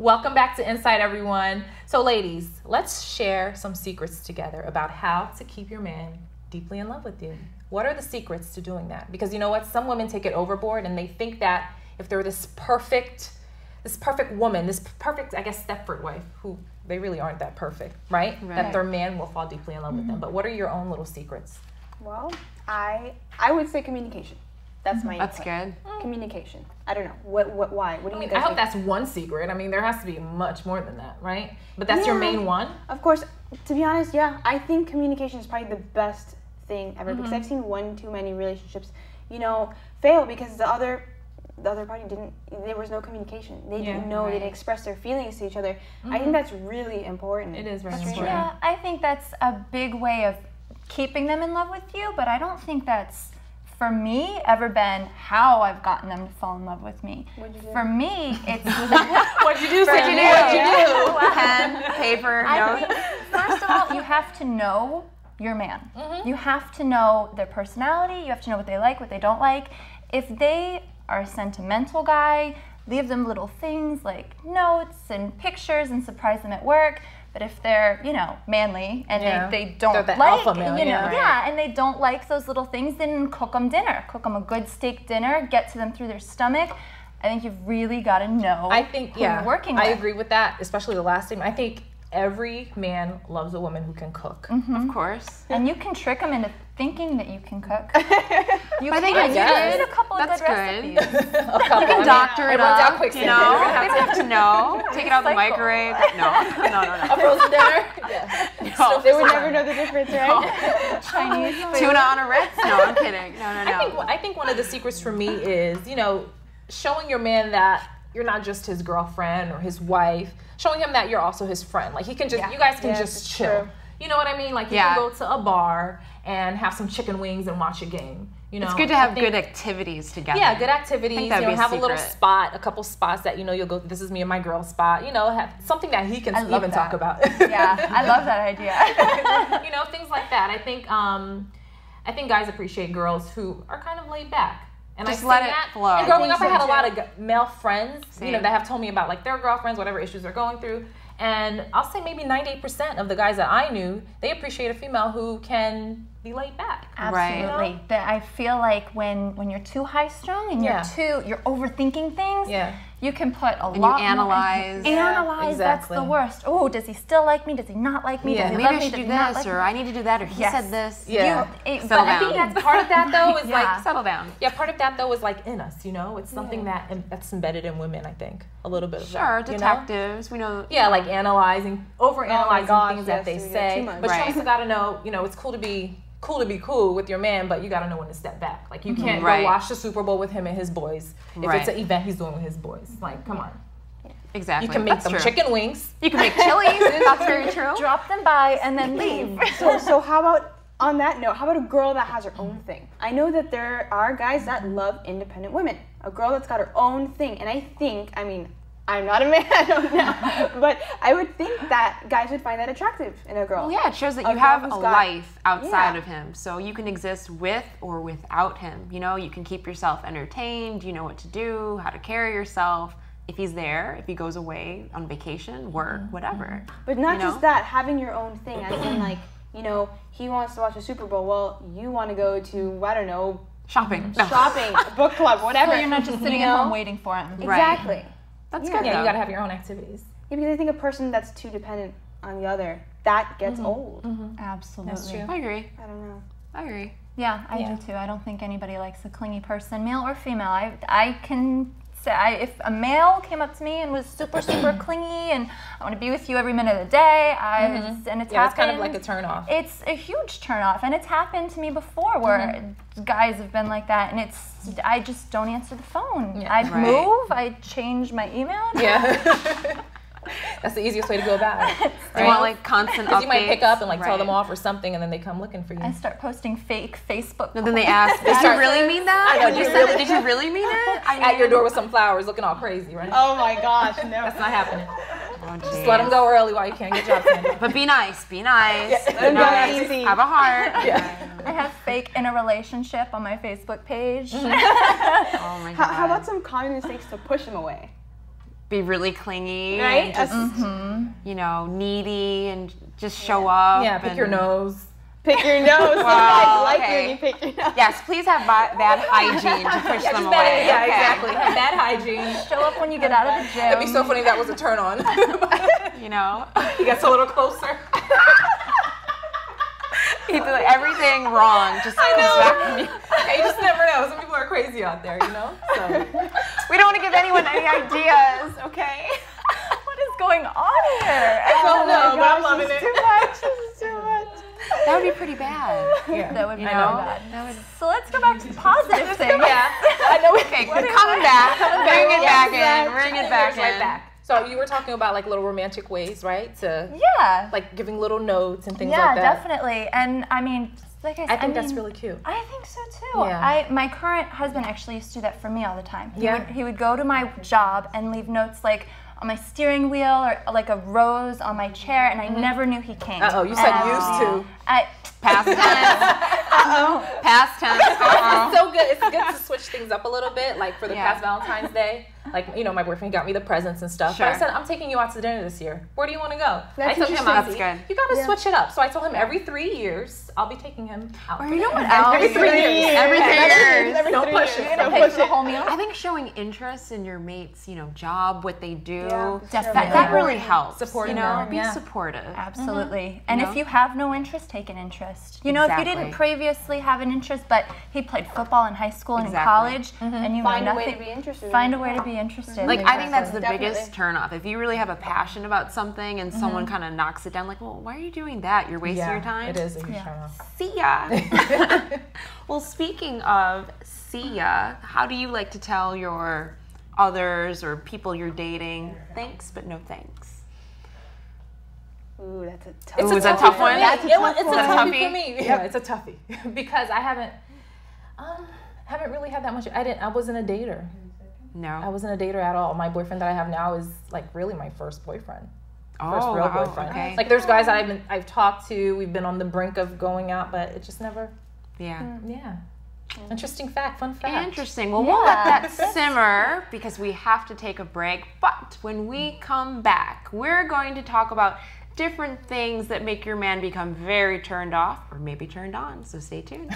Welcome back to Insight, everyone. So ladies, let's share some secrets together about how to keep your man deeply in love with you. What are the secrets to doing that? Because you know what? Some women take it overboard and they think that if they're this perfect woman, this perfect, I guess, Stepford wife, who they really aren't that perfect, right? That their man will fall deeply in love with them. But what are your own little secrets? Well, I would say communication. That's my That's input. good. Communication. I don't know. Why? What do you guys I hope think? that's one secret. I mean, there has to be much more than that, right? But that's your main one? Of course. To be honest, yeah. I think communication is probably the best thing ever because I've seen one too many relationships, fail because the other party there was no communication. They didn't know, they didn't express their feelings to each other. I think that's really important. It is very important. Yeah, I think that's a big way of keeping them in love with you, but I don't think that's, for me, ever been how I've gotten them to fall in love with me. What'd you do? For me, it's... What'd you do? What'd you do? Pen, paper, I notes. think, first of all, you have to know your man. You have to know their personality. You have to know what they like, what they don't like. If they are a sentimental guy, leave them little things like notes and pictures and surprise them at work. But if they're, manly and they don't They're the like, alpha male, and they don't like those little things, then cook them dinner. Cook them a good steak dinner, get to them through their stomach. I think you've really got to know who you're working with. I agree with that, especially the last thing. I think every man loves a woman who can cook. Of course. And you can trick them into thinking that you can cook. I think you it's need a couple of That's good good. recipes. A couple. You can doctor it runs out up, quick, you Sandy. know? We're gonna They don't have to know. Take it out of the Cycle. microwave. No. A frozen dinner? Yeah. No. They would never know the difference, right? Chinese food. Tuna on a Ritz? No, I'm kidding. No. I think one of the secrets for me is, showing your man that you're not just his girlfriend or his wife, showing him that you're also his friend. Like you guys can just chill. true. You know what I mean? Like you can go to a bar and have some chicken wings and watch a game. It's good to have good activities together. Yeah, good activities. I think that'd be a have a little secret. spot, a couple spots that you'll go. This is me and my girl spot. Have something that he can I love even that. talk about. Yeah, I love that idea. Things like that. I think guys appreciate girls who are kind of laid back. And Just I let say it that. flow. And growing I up, I think had so, a lot of male friends, Same. that have told me about like their girlfriends, whatever issues they're going through. And I'll say maybe 98% of the guys that I knew, they appreciate a female who can be laid back. Absolutely. But I feel like when you're too high strung and you're overthinking things, you can put a lot you more analyze. Analyze, that's the exactly. worst. Oh, does he still like me? Does he not like me? Does he Maybe love I me? should Does do he not this, like or me? I need to do that, or he Yes. said this. Yeah. But Settle I think down. that's part of that though is like Settle down. Yeah, part of that though is like in us, It's something that's embedded in women, I think. A little bit of Sure, that, detectives. We know. Yeah, like overanalyzing gosh, things that they yes, say. too much. But you Right. also gotta know, it's cool to be cool with your man, but you gotta know when to step back. Like you can't Right. go watch the Super Bowl with him and his boys if Right. it's an event he's doing with his boys. Like, come on. Exactly. You can make That's them true. chicken wings. You can make chili. That's very true. Drop them by and then leave. So how about, on that note, how about a girl that has her own thing? I know that there are guys that love independent women. A girl that's got her own thing. And I'm not a man, I don't know. But I would think that guys would find that attractive in a girl. Well, yeah, it shows that A you have girl a who's got- life outside Yeah. of him. So you can exist with or without him. You can keep yourself entertained. You know what to do, how to carry yourself. If he's there, if he goes away on vacation, work, whatever. But not You know? just that, having your own thing. I mean, he wants to watch the Super Bowl. Well, you want to go to, I don't know, Shopping. No. shopping, book club, whatever. So you're not just sitting at home waiting for him. Exactly. That's Yeah. good. Yeah, though. you gotta have your own activities. Yeah, because I think a person that's too dependent on the other, that gets old. Absolutely. That's true. I agree. I don't know. I agree. Yeah, I do too. I don't think anybody likes a clingy person, male or female. I can say if a male came up to me and was super clingy and I want to be with you every minute of the day, and it's Yeah, happened. it's kind of like a turn off. It's a huge turn off, and it's happened to me before where guys have been like that, and I just don't answer the phone. Yeah. I Right. move, I change my email. Yeah. That's the easiest way to go about it. You want like constant updates. Because you might pick up and like tell Right. them off or something, and then they come looking for you. I start posting fake Facebook. And then they ask, did you start- really mean that? I know, When you you said really- it, did you really mean it? At your door with some flowers, looking all crazy, right? Oh my gosh, no. That's not happening. Oh, Just let them go early while you can. Good job, Sandy. But be nice. Be nice. Yeah. Be Let 'em go nice. easy. Have a heart. I have fake in a relationship on my Facebook page. Oh my god. How about some common mistakes to push him away? be really clingy, Right? and just you know, needy, and just show up. Yeah, pick your nose. Pick your nose. Some Wow, guys like okay. when you pick your nose. Yes, please have bad hygiene to push them away. Yeah, Okay. exactly. Bad hygiene. Show up when you get out of the gym. It'd be so funny if that was a turn on. You know, He gets a little closer. he did everything wrong. Just comes back. And Hey, you just never know. Some people are crazy out there, you know? So we don't want to give anyone any ideas, okay? What is going on here? I don't know, but I'm loving This it. is too much. This is too much. That would be pretty bad. Yeah. That would be You really know? bad. So let's go back to positive things. Yeah. I know. Okay, coming back. Bring it back in. Bring it back Right in. back. So you were talking about like little romantic ways, right? To Yeah. like giving little notes and things Yeah, like that. definitely. And I mean, like I said, I think that's mean, really cute. I think so too. Yeah. My current husband actually used to do that for me all the time. Yeah. He would go to my job and leave notes like on my steering wheel or like a rose on my chair, and I never knew he came. Uh-oh, you said used to. Past tense. Past tense. It's so good. It's good to switch things up a little bit. Like for the Yeah. past Valentine's Day, like you know, my boyfriend got me the presents and stuff. But Sure. I said, I'm taking you out to dinner this year. Where do you want to go? That's I told him, interesting. That's good. You got to switch it up. So I told him every 3 years, I'll be taking him out. Or you know what else? Every 3 years. Every 3 years. Every Don't 3 push years. it. Don't Pay push for the it. whole meal. I think showing interest in your mate's, you know, job, what they do, Yeah, Definitely. that really helps. Supporting you know, them, be yeah. supportive. Absolutely. And You know? if you have no interest, take an interest. You know, if you Exactly. didn't previously have an interest, but he played football in high school and in Exactly. college, and you Find know a way nothing, to be interested. find a way to be interested. Like, I think that's the Definitely. biggest turnoff. If you really have a passion about something and someone kind of knocks it down, like, well, why are you doing that? You're wasting Yeah, your time. it is a huge Yeah. turn off. See ya. Well, speaking of see ya, how do you like to tell your others or people you're dating, thanks, but no thanks? Ooh, that's a tough Ooh, is that toughie tough for one? me. That's a It's tough a one. toughie Toughie? for me. Yeah, it's a toughie because I haven't really had that much. I wasn't a dater. I No. wasn't a dater at all. My boyfriend that I have now is like really my first boyfriend. First Oh, real wow, boyfriend. okay. Like there's guys that I've talked to. We've been on the brink of going out, but it just never. Yeah. Yeah. Interesting fact. Fun fact. Interesting. Well, we'll let Yeah. that simmer because we have to take a break. But when we come back, we're going to talk about different things that make your man become very turned off or maybe turned on. So stay tuned.